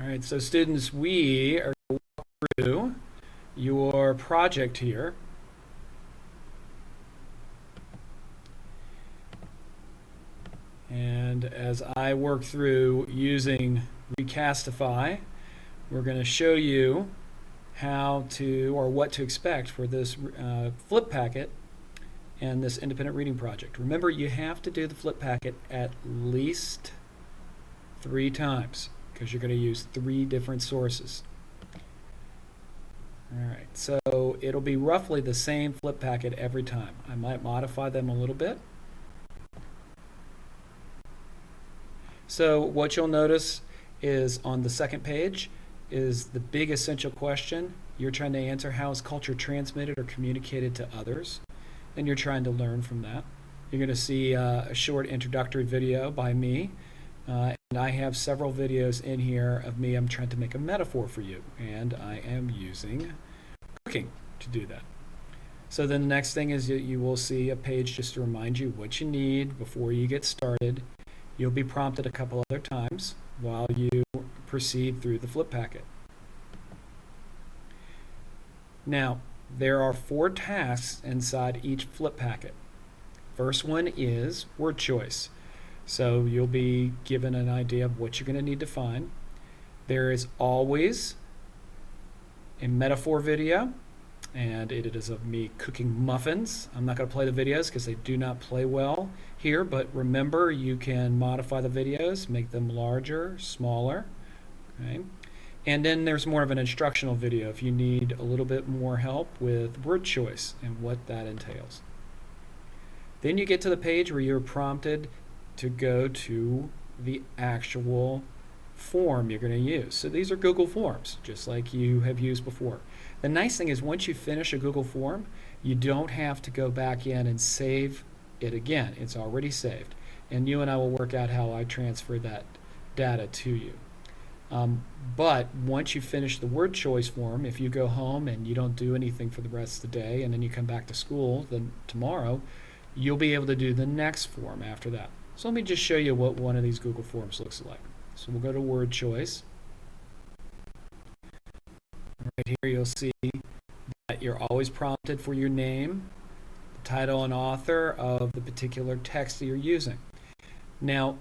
All right, so students, we are going to walk through your project here. And as I work through using Recastify, we're going to show you how to, or what to expect for this flip packet and this independent reading project. Remember, you have to do the flip packet at least 3 times because you're going to use 3 different sources. All right, so it'll be roughly the same flip packet every time. I might modify them a little bit. So what you'll notice is on the second page is the big essential question. You're trying to answer, how is culture transmitted or communicated to others? And you're trying to learn from that. You're going to see a short introductory video by me. And I have several videos in here of me. I'm trying to make a metaphor for you. And I am using cooking to do that. So then the next thing is that you will see a page just to remind you what you need before you get started. You'll be prompted a couple other times while you proceed through the flip packet. Now, there are 4 tasks inside each flip packet. First one is word choice. So you'll be given an idea of what you're going to need to find. There is always a metaphor video, and it is of me cooking muffins. I'm not going to play the videos because they do not play well here, but remember, you can modify the videos, make them larger, smaller. Okay? And then there's more of an instructional video if you need a little bit more help with word choice and what that entails. Then you get to the page where you're prompted to go to the actual form you're going to use. So these are Google Forms, just like you have used before. The nice thing is once you finish a Google form, you don't have to go back in and save it again. It's already saved. And you and I will work out how I transfer that data to you. But once you finish the word choice form, if you go home and you don't do anything for the rest of the day and then you come back to school then tomorrow, you'll be able to do the next form after that. So let me just show you what one of these Google Forms looks like. So we'll go to word choice. Right here you'll see that you're always prompted for your name, the title and author of the particular text that you're using. Now,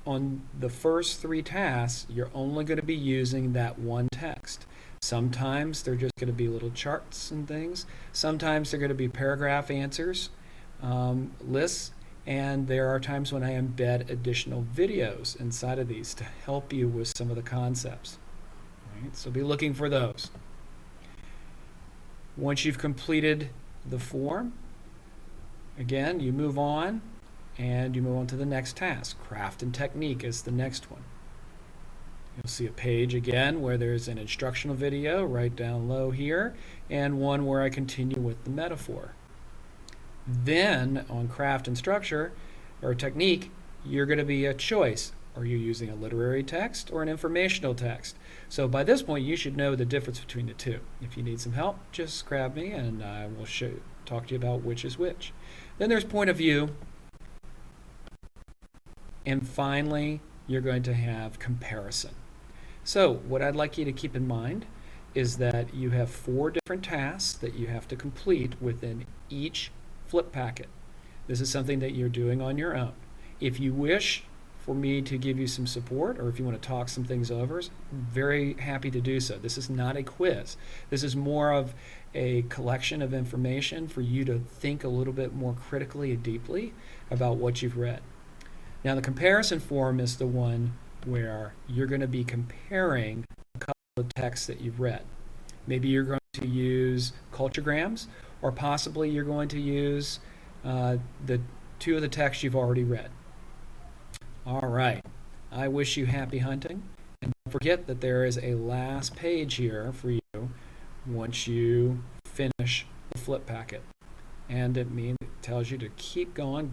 on the first 3 tasks, you're only going to be using that one text. Sometimes they're just going to be little charts and things. Sometimes they're going to be paragraph answers, lists, and there are times when I embed additional videos inside of these to help you with some of the concepts. Right? So be looking for those. Once you've completed the form, again, you move on. And you move on to the next task. Craft and technique is the next one. You'll see a page again where there's an instructional video right down low here, and one where I continue with the metaphor. Then on craft and structure, or technique, you're going to be a choice. Are you using a literary text or an informational text? So by this point, you should know the difference between the two. If you need some help, just grab me and I will talk to you about which is which. Then there's point of view. And finally, you're going to have comparison. So what I'd like you to keep in mind is that you have 4 different tasks that you have to complete within each flip packet. This is something that you're doing on your own. If you wish for me to give you some support, or if you want to talk some things over, I'm very happy to do so. This is not a quiz. This is more of a collection of information for you to think a little bit more critically and deeply about what you've read. Now the comparison form is the one where you're going to be comparing a couple of texts that you've read. Maybe you're going to use culturograms, or possibly you're going to use the 2 of the texts you've already read. All right, I wish you happy hunting, and don't forget that there is a last page here for you once you finish the flip packet, and it tells you to keep going.